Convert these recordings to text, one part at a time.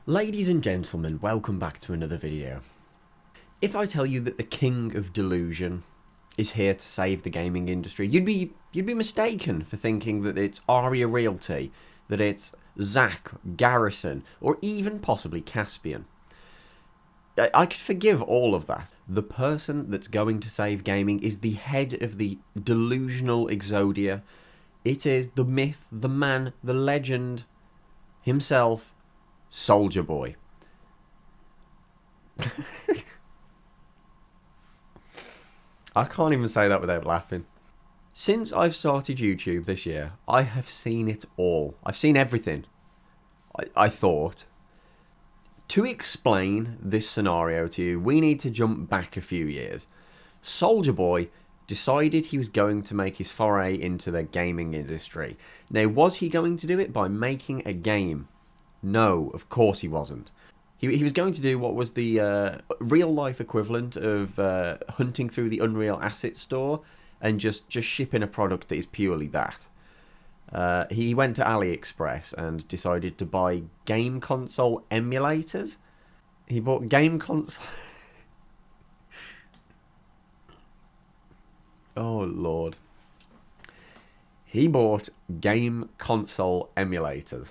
Ladies and gentlemen, welcome back to another video. If I tell you that the king of delusion is here to save the gaming industry, you'd be mistaken for thinking that it's Aria Realty, that it's Zach, Garrison, or even possibly Caspian. I could forgive all of that. The person that's going to save gaming is the head of the delusional exodia. It is the myth, the man, the legend himself, Soulja Boy. I can't even say that without laughing. Since I've started YouTube this year, I have seen it all. I've seen everything. I thought. To explain this scenario to you, we need to jump back a few years. Soulja Boy decided he was going to make his foray into the gaming industry. Now, was he going to do it by making a game? No, of course he wasn't. He was going to do what was the real-life equivalent of hunting through the Unreal Asset Store and just shipping a product that is purely that. He went to AliExpress and decided to buy game console emulators. He bought game console... Oh, Lord. He bought game console emulators.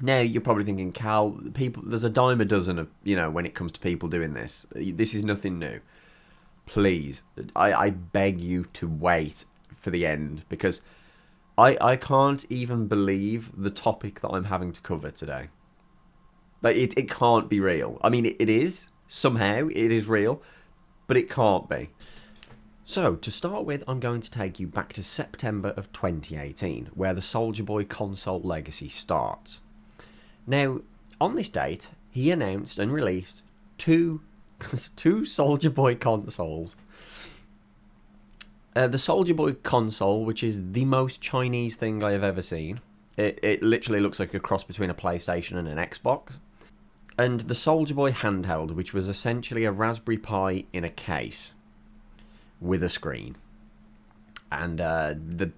Now, you're probably thinking, Cal, there's a dime a dozen of, when it comes to people doing this. This is nothing new. Please, I beg you to wait for the end, because I can't even believe the topic that I'm having to cover today. Like, it can't be real. I mean, it is. Somehow, it is real, but it can't be. So, to start with, I'm going to take you back to September of 2018, where the Soulja Boy console legacy starts. Now, on this date, he announced and released two Soulja Boy consoles. The Soulja Boy console, which is the most Chinese thing I have ever seen. It literally looks like a cross between a PlayStation and an Xbox. And the Soulja Boy handheld, which was essentially a Raspberry Pi in a case with a screen. And the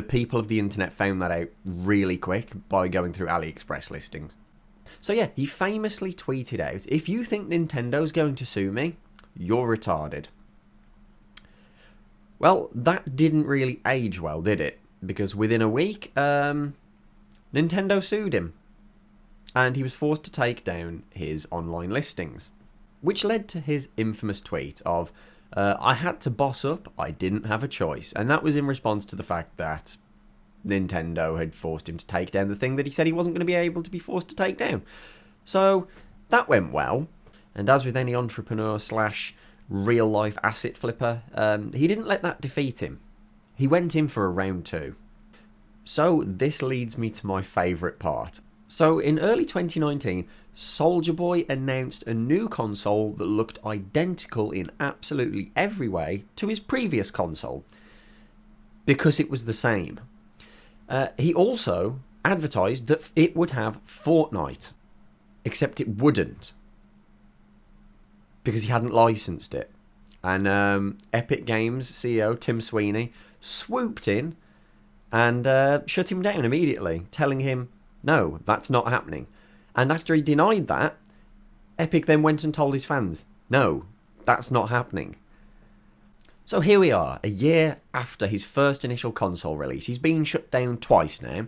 people of the internet found that out really quick by going through AliExpress listings. So yeah, he famously tweeted out, "If you think Nintendo's going to sue me, you're retarded." Well, that didn't really age well, did it? Because within a week, Nintendo sued him. And he was forced to take down his online listings. Which led to his infamous tweet of, I had to boss up, I didn't have a choice. And that was in response to the fact that Nintendo had forced him to take down the thing that he said he wasn't going to be able to be forced to take down. So that went well. And as with any entrepreneur / real life asset flipper, he didn't let that defeat him. He went in for a round 2. So this leads me to my favourite part. So in early 2019, Soulja Boy announced a new console that looked identical in absolutely every way to his previous console, because it was the same. He also advertised that it would have Fortnite, except it wouldn't, because he hadn't licensed it. And Epic Games CEO Tim Sweeney swooped in and shut him down immediately, telling him, no, that's not happening. And after he denied that, Epic then went and told his fans, no, that's not happening. So here we are, a year after his first initial console release. He's been shut down twice now.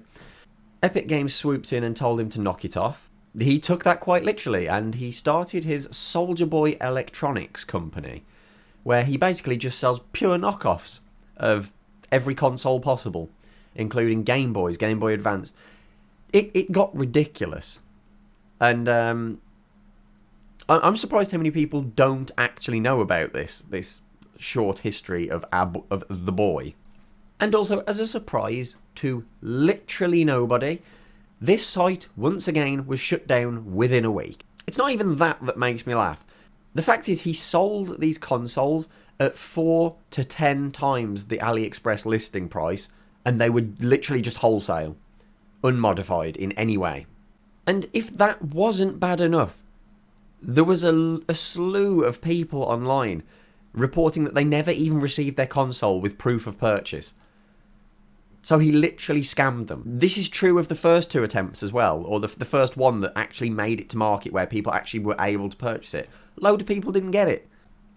Epic Games swooped in and told him to knock it off. He took that quite literally, and he started his Soulja Boy Electronics company, where he basically just sells pure knockoffs of every console possible, including Game Boys, Game Boy Advanced. It got ridiculous. And I'm surprised how many people don't actually know about this short history of the boy. And also, as a surprise to literally nobody, this site, once again, was shut down within a week. It's not even that makes me laugh. The fact is, he sold these consoles at 4 to 10 times the AliExpress listing price, and they were literally just wholesale, unmodified in any way. And if that wasn't bad enough, there was a slew of people online reporting that they never even received their console with proof of purchase. So he literally scammed them. This is true of the first two attempts as well, or the first one that actually made it to market where people actually were able to purchase it. A load of people didn't get it.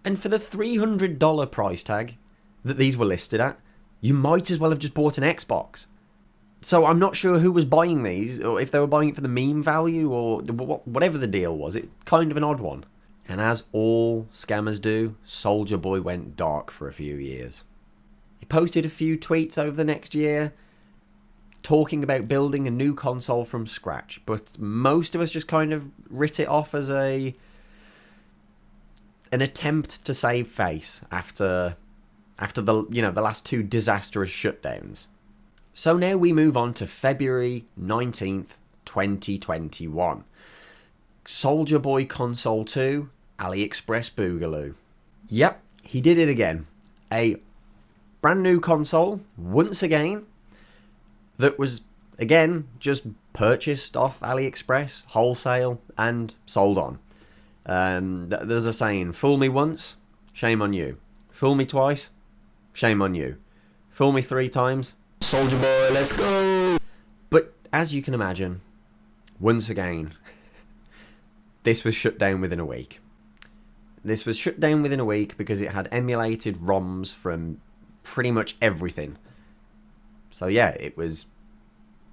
And for the $300 price tag that these were listed at, you might as well have just bought an Xbox. So I'm not sure who was buying these, or if they were buying it for the meme value, or whatever the deal was. It's kind of an odd one. And as all scammers do, Soulja Boy went dark for a few years. He posted a few tweets over the next year, talking about building a new console from scratch, but most of us just kind of writ it off as an attempt to save face after the last two disastrous shutdowns. So now we move on to February 19th, 2021. Soulja Boy Console 2, AliExpress Boogaloo. Yep, he did it again. A brand new console, once again, that was, again, just purchased off AliExpress, wholesale, and sold on. There's a saying, fool me once, shame on you. Fool me twice, shame on you. Fool me 3 times, Soulja Boy, let's go! But as you can imagine, once again, this was shut down within a week. This was shut down within a week because it had emulated ROMs from pretty much everything. So yeah, it was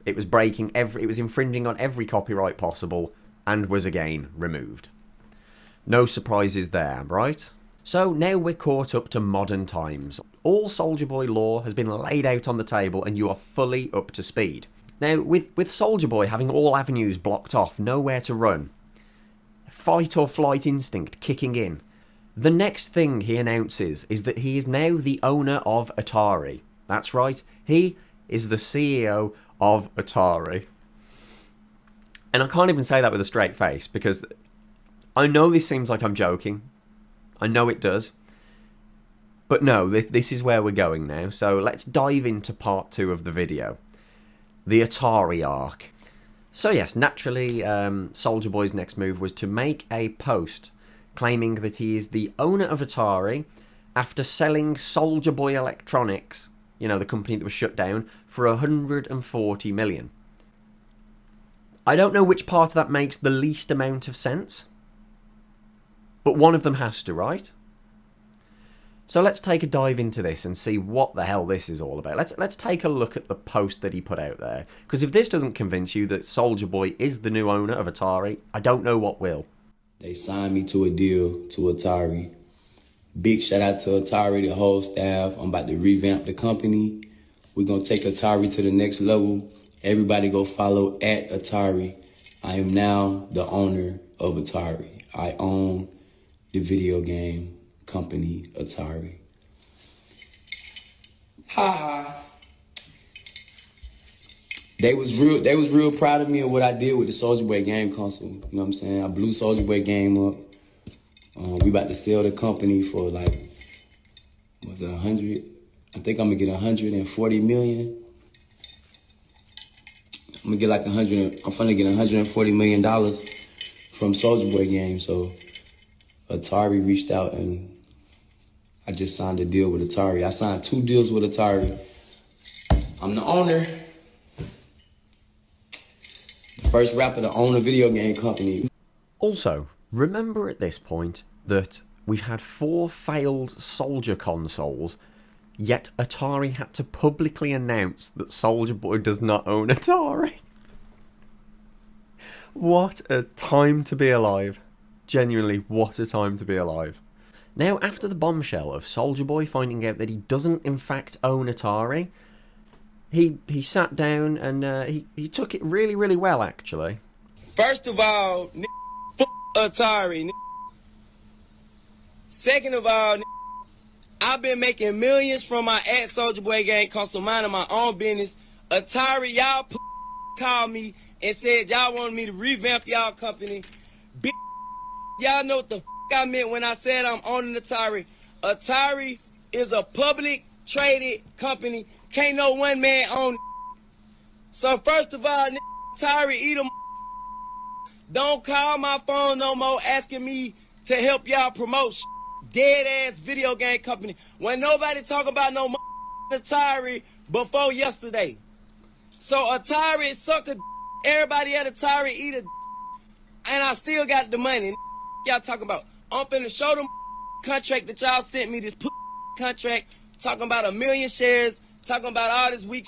breaking it was infringing on every copyright possible and was again removed. No surprises there, right? So now we're caught up to modern times. All Soulja Boy lore has been laid out on the table and you are fully up to speed. Now, with Soulja Boy having all avenues blocked off, nowhere to run, fight or flight instinct kicking in, the next thing he announces is that he is now the owner of Atari. That's right, he is the CEO of Atari. And I can't even say that with a straight face, because I know this seems like I'm joking. I know it does. But no, this is where we're going now. So let's dive into part 2 of the video. The Atari arc. So yes, naturally, Soulja Boy's next move was to make a post claiming that he is the owner of Atari after selling Soulja Boy Electronics, you know, the company that was shut down, for $140 million. I don't know which part of that makes the least amount of sense, but one of them has to, right? So let's take a dive into this and see what the hell this is all about. Let's take a look at the post that he put out there. Because if this doesn't convince you that Soulja Boy is the new owner of Atari, I don't know what will. They signed me to a deal to Atari. Big shout out to Atari, the whole staff. I'm about to revamp the company. We're going to take Atari to the next level. Everybody go follow at Atari. I am now the owner of Atari. I own the video game company Atari. Ha. They was real proud of me and what I did with the Soulja Boy game console. You know what I'm saying? I blew Soulja Boy game up. We about to sell the company for like, was it 100? I think I'm gonna get 140 million. I'm gonna get like I'm finna get $140 million from Soulja Boy game. So Atari reached out and I just signed a deal with Atari. I signed 2 deals with Atari. I'm the owner. The first rapper to own a video game company. Also, remember at this point that we've had 4 failed Soulja consoles, yet Atari had to publicly announce that Soulja Boy does not own Atari. What a time to be alive. Genuinely, what a time to be alive. Now, after the bombshell of Soulja Boy finding out that he doesn't in fact own Atari, he sat down and he took it really, really well, actually. First of all, f*** Atari. Second of all, I've been making millions from my Soulja Boy game console, minding my own business. Atari, y'all called me and said y'all wanted me to revamp y'all company. Y'all know what the I meant when I said I'm owning Atari. Atari is a public traded company. Can't no one man own. So first of all, Atari, eat 'em. Don't call my phone no more asking me to help y'all promote dead ass video game company. When nobody talk about no Atari before yesterday. So Atari suck a everybody at Atari eat a and I still got the money. Y'all talking about, I'm finna show them contract that y'all sent me, this contract, talking about 1 million shares, talking about all this weak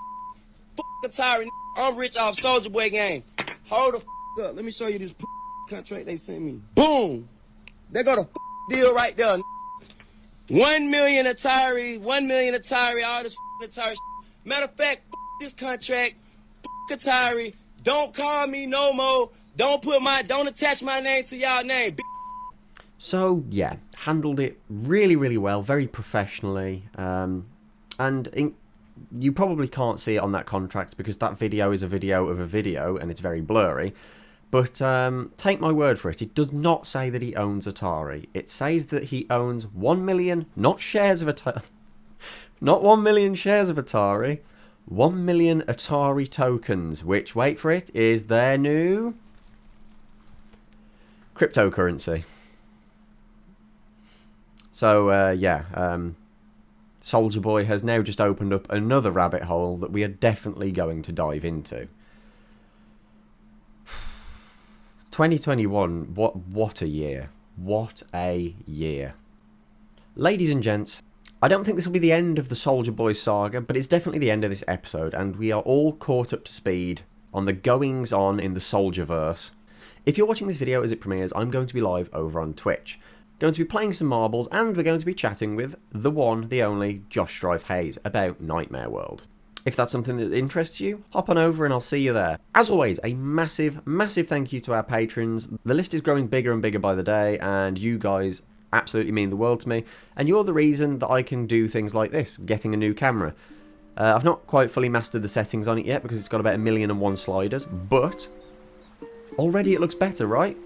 Atari. I'm rich off Soulja Boy game. Hold the up. Let me show you this contract they sent me. Boom. They got a deal right there. 1 million Atari, 1 million Atari, all this Atari. Matter of fact, this contract, Atari. Don't call me no more. Don't attach my name to y'all name. So, yeah, handled it really, really well, very professionally. You probably can't see it on that contract because that video is a video of a video and it's very blurry. But take my word for it, it does not say that he owns Atari. It says that he owns 1 million, not shares of Atari, not 1 million shares of Atari, 1 million Atari tokens, which, wait for it, is their new cryptocurrency. So, Soulja Boy has now just opened up another rabbit hole that we are definitely going to dive into. 2021, what a year. What a year. Ladies and gents, I don't think this will be the end of the Soulja Boy saga, but it's definitely the end of this episode, and we are all caught up to speed on the goings-on in the Soulja-verse. If you're watching this video as it premieres, I'm going to be live over on Twitch. Going to be playing some marbles, and we're going to be chatting with the one, the only, Josh Strife Hayes about Nightmare World. If that's something that interests you, hop on over and I'll see you there. As always, a massive, massive thank you to our patrons. The list is growing bigger and bigger by the day, and you guys absolutely mean the world to me. And you're the reason that I can do things like this, getting a new camera. I've not quite fully mastered the settings on it yet because it's got about 1,000,001 sliders, but already it looks better, right?